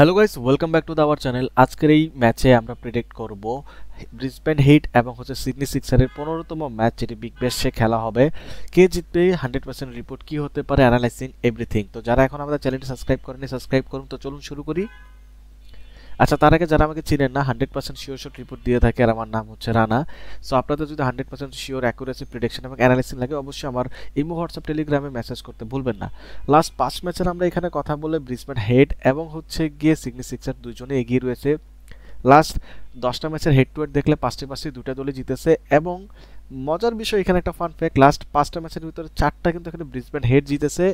Hello guys, welcome back to our channel. আজকের এই ম্যাচে আমরা প্রেডিক্ট করব ব্রিসবেন হিট এবং সিডনি সিক্সারের 15তম ম্যাচ, যেটি বিগ ব্যাশে খেলা হবে। কে জিতবে, 100% রিপোর্ট কি হতে পারে, অ্যানালাইজিং এভরিথিং। তো যারা এখন আমাদের চ্যানেলটি সাবস্ক্রাইব করেনি, সাবস্ক্রাইব করুন। তো চলুন শুরু করি। আচ্ছা, তার আগে যারা আমাকে চিনেন না, 100% শিওর শট রিপোর্ট দিয়ে থাকে, আর আমার নাম হচ্ছে রানা। সো আপনাদের যদি 100% শিওর অ্যাকুরেসি প্রেডিকশন এবং অ্যানালাইসিস লাগে, অবশ্যই আমার ইমো, হোয়াটসঅ্যাপ, টেলিগ্রামে মেসেজ করতে ভুলবেন না। লাস্ট 5 ম্যাচের আমরা এখানে কথা বলে ব্রিসবেন হেড এবং গিয়ে সিডনি সিক্সার দুইজনে এগিয়ে রয়েছে। লাস্ট 10টা ম্যাচের হেড টু হেড দেখলে 5টি দুটা দলই জিতেছে। এবং মজার বিষয়, এখানে একটা ফান ফ্যাক্ট, লাস্ট 5টা ম্যাচের ভিতরে 4টা কিন্তু এখানে ব্রিসবেন হেড জিতেছে,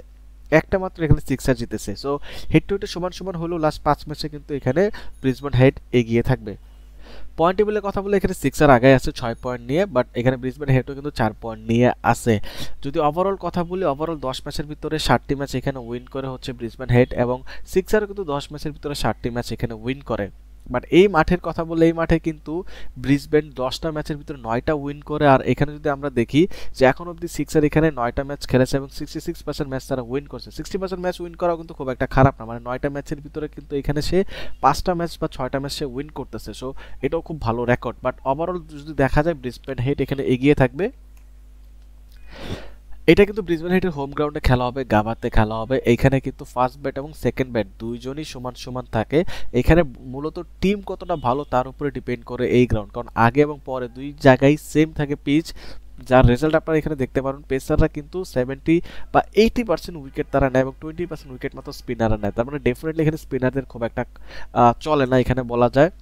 একটা মাত্র এখানে সিক্সার জিতেছে। সো হেড টু হেডে সমান সমান হলেও লাস্ট 5 ম্যাচে কিন্তু এখানে ব্রিসবেন হেড এগিয়ে থাকবে। পয়েন্ট টেবিলের কথা বলে এখানে সিক্সার আগে আছে 6 পয়েন্ট নিয়ে, বাট এখানে ব্রিসবেন হেডও কিন্তু 4 পয়েন্ট নিয়ে আছে। যদি ওভারঅল কথা বলি, ওভারঅল 10 ম্যাচের ভিতরে 7টি ম্যাচ এখানে উইন করে হচ্ছে ব্রিসবেন হেড, এবং সিক্সারও কিন্তু 10 ম্যাচের ভিতরে 7টি ম্যাচ এখানে উইন করে। বাট এই মাঠের কথা বললে, এই মাঠে কিন্তু ব্রিসবেন 10টা ম্যাচের ভিতরে 9টা উইন করে। আর এখানে যদি আমরা দেখি যে এখন অবধি সিক্সার এখানে 9টা ম্যাচ খেলেছে এবং 66% ম্যাচ তারা উইন করছে। 60% ম্যাচ উইন করাও কিন্তু খুব একটা খারাপ না, মানে 9টা ম্যাচের ভিতরে কিন্তু এখানে সে 5টা ম্যাচ বা 6টা ম্যাচ সে উইন করতেছে। সো এটাও খুব ভালো রেকর্ড। বাট ওভারঅল যদি দেখা যায়, ব্রিসবেন হেড এখানে এগিয়ে থাকবে। এটা কিন্তু ব্রিসবেন হেডের হোম গ্রাউন্ডে খেলা হবে, গাভাতে খেলা হবে। এইখানে কিন্তু ফার্স্ট ব্যাট এবং সেকেন্ড ব্যাট দুইজনই সমান সমান থাকে। এখানে মূলত টিম কতটা ভালো তার উপরে ডিপেন্ড করে এই গ্রাউন্ড, কারণ আগে এবং পরে দুই জায়গায় সেম থাকে পিচ, যার রেজাল্ট আপনারা এখানে দেখতে পারেন। পেসাররা কিন্তু 70 বা 80% উইকেট তারা নেয় এবং 20% উইকেট মাত্র স্পিনাররা নেয়। তার মানে ডেফিনেটলি এখানে স্পিনারদের খুব একটা চলে না এখানে বলা যায়।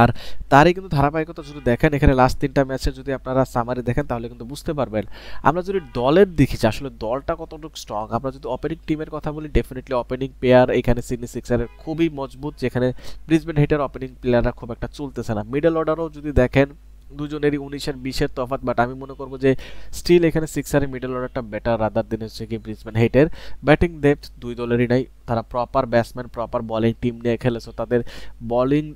আর তারই কিন্তু ধারাবাহিকতা যদি দেখেন, এখানে লাস্ট 3টা ম্যাচে যদি আপনারা সামারি দেখেন, তাহলে কিন্তু বুঝতে পারবেন। আমরা যদি দলের দেখি যে আসলে দলটা কতটুকু স্ট্রং, আমরা যদি ওপেনিং টিমের কথা বলি, ডেফিনেটলি ওপেনিং পেয়ার এখানে সিডনি সিক্সারের খুবই মজবুত, যেখানে ব্রিসবেন হেডের ওপেনিং প্লেয়াররা খুব একটা চলতেছে না। মিডল অর্ডারও যদি দেখেন, দুজনেরই 19 আর 20-এর তফাৎ, বাট আমি মনে করবো যে স্টিল এখানে সিক্সারের মিডল অর্ডারটা বেটার রাদার দিন হচ্ছে কি ব্রিসবেন হেডের। ব্যাটিং ডেপথ দুই দলেরই নাই, তারা proper batsman, proper bowling team নিয়ে খেলেছে। তাদের বোলিং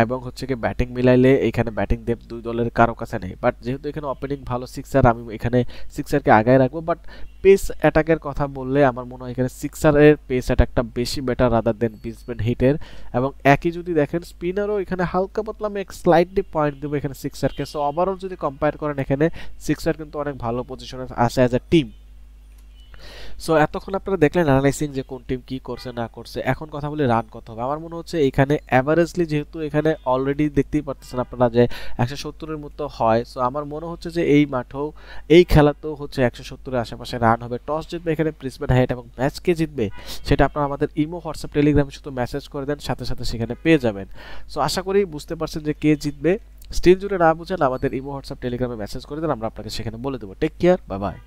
এবং ব্যাটিং মিলাইলে এখানে ব্যাটিং ডেপথ দুই দলের কারো কাছে নেই। বাট যেহেতু এখানে ওপেনিং ভালো সিক্সার, আমি এখানে সিক্সারকে আগায় রাখবো। বাট পেস অ্যাটাকের কথা বললে আমার মনে হয় এখানে সিক্সারের পেস অ্যাটাকটা বেশি বেটার রাদার দেন ব্রিসবেন হিটের। এবং একই যদি দেখেন, স্পিনারও এখানে হালকা পাতলা আমি স্লাইটলি পয়েন্ট দেবো এখানে সিক্সারকে। সো ওভারঅল যদি কম্পেয়ার করেন, এখানে সিক্সার কিন্তু অনেক ভালো পজিশনে আসে অ্যাজ এ টিম। সো এতক্ষণ আপনারা দেখলেন অ্যানালাইসিং যে কোন টিম কি করছে না করছে। এখন কথা বলি রান কত হবে। আমার মনে হচ্ছে এখানে অ্যাভারেজলি, যেহেতু এখানে অলরেডি দেখতেই পারতেছেন আপনারা যে 170-এর মতো হয়। সো আমার মনে হচ্ছে যে এই মাঠেও, এই খেলাতেও 170-এর আশেপাশে রান হবে। টস জিতবে এখানে ব্রিসবেন হেড এবং ম্যাচ কে জিতবে সেটা আপনারা আমাদের ইমো, হোয়াটসঅ্যাপ, টেলিগ্রামে শুধু মেসেজ করে দেন, সাথে সাথে সেখানে পেয়ে যাবেন। সো আশা করি বুঝতে পারছেন যে কে জিতবে। স্টিল জুড়ে না বুঝেন, আমাদের ইমো, হোয়াটসঅ্যাপ, টেলিগ্রামে মেসেজ করে দেন, আমরা আপনাকে সেখানে বলে দেবো। Take care, bye by.